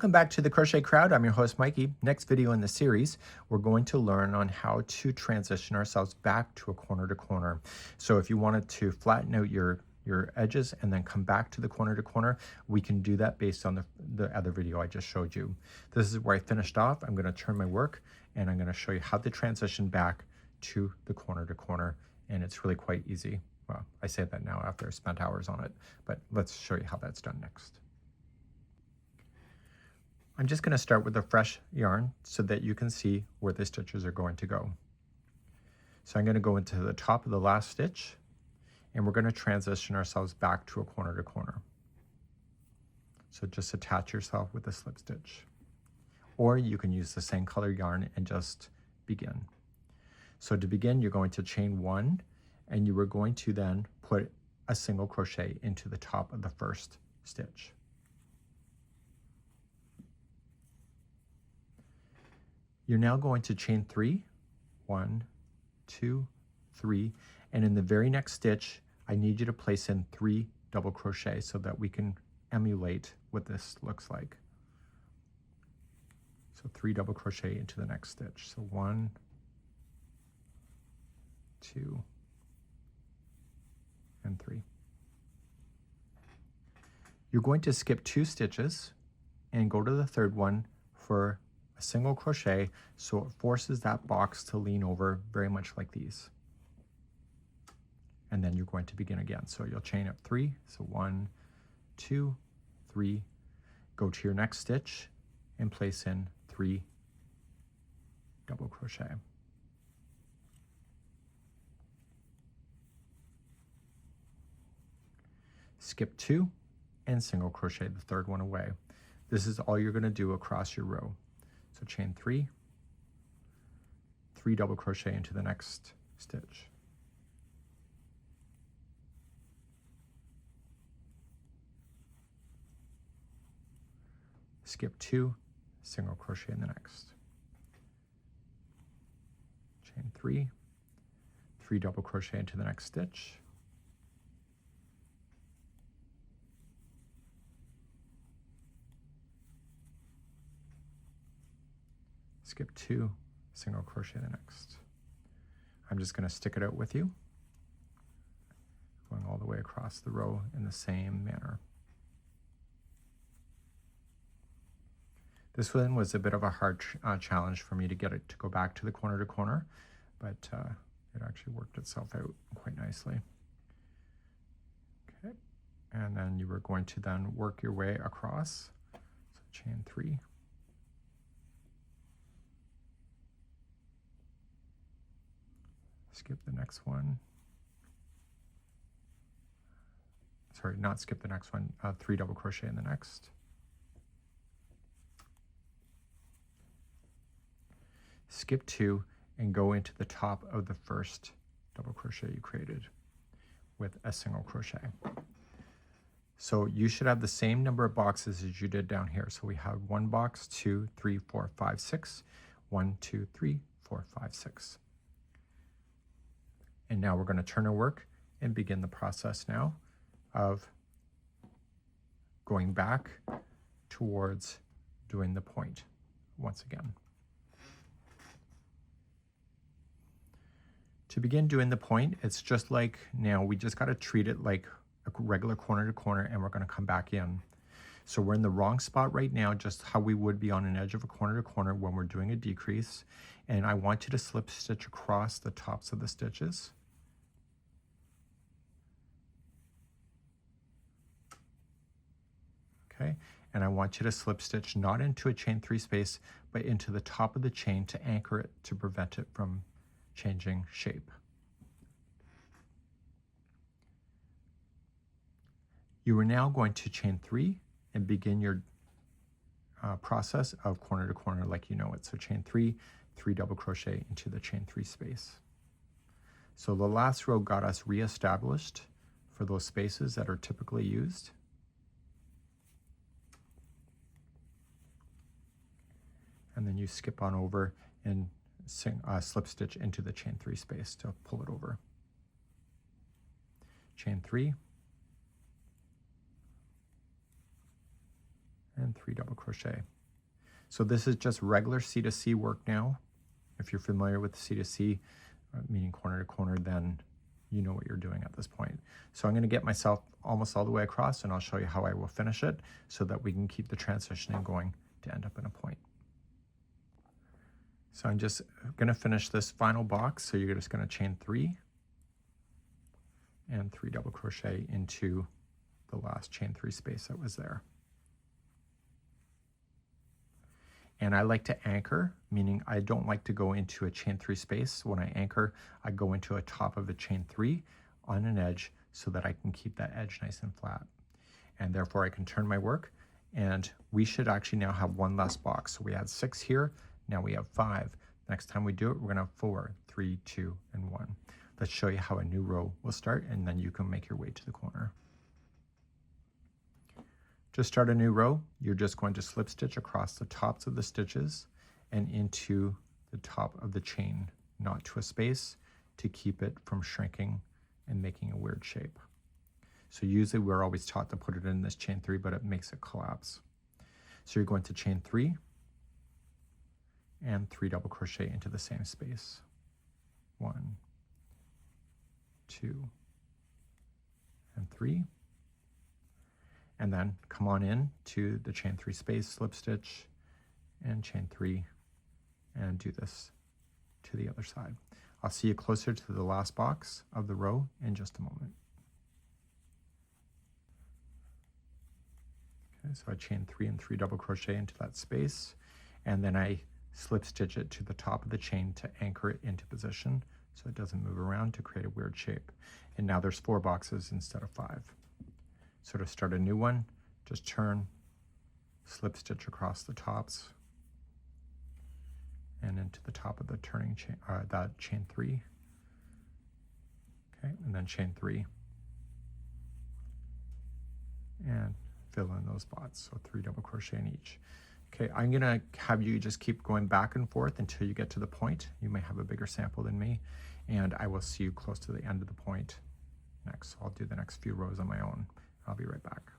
Welcome back to the Crochet Crowd. I'm your host, Mikey. Next video in the series, we're going to learn on how to transition ourselves back to a corner to corner. So if you wanted to flatten out your edges and then come back to the corner to corner, we can do that based on the other video I just showed you. This is where I finished off. I'm going to turn my work and I'm going to show you how to transition back to the corner to corner. And it's really quite easy. Well, I say that now after I spent hours on it, but let's show you how that's done next. I'm just going to start with a fresh yarn so that you can see where the stitches are going to go. So I'm going to go into the top of the last stitch and we're going to transition ourselves back to a corner to corner. So just attach yourself with a slip stitch. Or you can use the same color yarn and just begin. So to begin, you're going to chain one and you are going to then put a single crochet into the top of the first stitch. You're now going to chain three, 1, 2, 3, and in the very next stitch, I need you to place in 3 double crochet so that we can emulate what this looks like. So 3 double crochet into the next stitch. So 1, 2, and 3. You're going to skip 2 stitches and go to the third one for a single crochet, so it forces that box to lean over very much like these. And then you're going to begin again. So you'll chain up 3, so 1, 2, 3, go to your next stitch and place in 3 double crochet. Skip 2 and single crochet the third one away. This is all you're going to do across your row. So chain 3, 3 double crochet into the next stitch. Skip 2, single crochet in the next. Chain 3, 3 double crochet into the next stitch. Skip 2, single crochet the next. I'm just going to stick it out with you, going all the way across the row in the same manner. This one was a bit of a hard challenge for me to get it to go back to the corner to corner, but it actually worked itself out quite nicely. Okay, and then you were going to then work your way across. So chain 3. Skip the next one. Sorry, not skip the next one. 3 double crochet in the next. Skip 2 and go into the top of the first double crochet you created with a single crochet. So you should have the same number of boxes as you did down here. So we have 1 box, 2, 3, 4, 5, 6. 1, 2, 3, 4, 5, 6. And now we're going to turn our work and begin the process now of going back towards doing the point once again. To begin doing the point, it's just like now we just got to treat it like a regular corner to corner and we're going to come back in. So we're in the wrong spot right now, just how we would be on an edge of a corner to corner when we're doing a decrease. And I want you to slip stitch across the tops of the stitches. Okay, and I want you to slip stitch not into a chain 3 space, but into the top of the chain to anchor it to prevent it from changing shape. You are now going to chain 3 and begin your process of corner to corner like you know it. So chain 3, 3 double crochet into the chain 3 space. So the last row got us reestablished for those spaces that are typically used. And then you skip on over and slip stitch into the chain 3 space to pull it over. Chain 3 and 3 double crochet. So this is just regular C to C work now. If you're familiar with C to C, meaning corner to corner, then you know what you're doing at this point. So I'm going to get myself almost all the way across, and I'll show you how I will finish it so that we can keep the transitioning going to end up in a point. So I'm just going to finish this final box. So you're just going to chain 3 and 3 double crochet into the last chain 3 space that was there. And I like to anchor, meaning I don't like to go into a chain 3 space. When I anchor, I go into a top of a chain 3 on an edge so that I can keep that edge nice and flat. And therefore I can turn my work, and we should actually now have one less box. So we had 6 here, now we have 5. Next time we do it, we're gonna have 4, 3, 2, and 1. Let's show you how a new row will start, and then you can make your way to the corner. To start a new row, you're just going to slip stitch across the tops of the stitches and into the top of the chain, not to a space, to keep it from shrinking and making a weird shape. So usually we're always taught to put it in this chain 3, but it makes it collapse. So you're going to chain 3 and 3 double crochet into the same space. 1, 2, and 3. And then come on in to the chain 3 space, slip stitch, and chain 3, and do this to the other side. I'll see you closer to the last box of the row in just a moment. Okay, so I chain 3 and 3 double crochet into that space, and then I slip stitch it to the top of the chain to anchor it into position so it doesn't move around to create a weird shape. And now there's 4 boxes instead of 5. So to start a new one, just turn, slip stitch across the tops and into the top of the turning chain, that chain 3. Okay, and then chain 3 and fill in those spots. So 3 double crochet in each. Okay, I'm gonna have you just keep going back and forth until you get to the point. You may have a bigger sample than me, and I will see you close to the end of the point next. So I'll do the next few rows on my own. I'll be right back.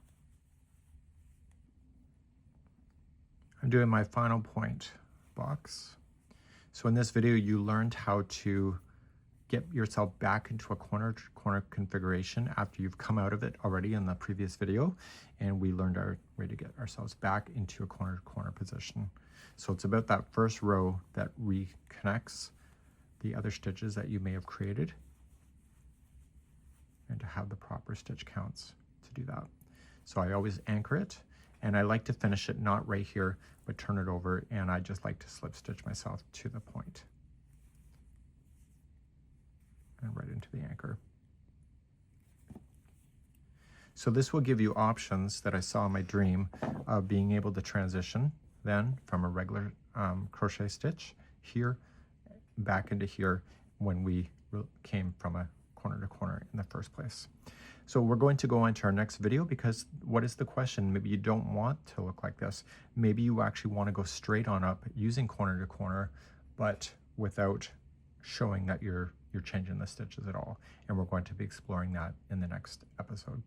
I'm doing my final point box. So in this video, you learned how to get yourself back into a corner to corner configuration after you've come out of it already in the previous video. And we learned our way to get ourselves back into a corner to corner position. So it's about that first row that reconnects the other stitches that you may have created, and to have the proper stitch counts to do that. So I always anchor it, and I like to finish it not right here, but turn it over, and I just like to slip stitch myself to the point and right into the anchor. So this will give you options that I saw in my dream of being able to transition then from a regular crochet stitch here back into here when we came from a corner to corner in the first place. So we're going to go on to our next video, because what is the question? Maybe you don't want to look like this. Maybe you actually want to go straight on up using corner to corner, but without showing that you're changing the stitches at all. And we're going to be exploring that in the next episode.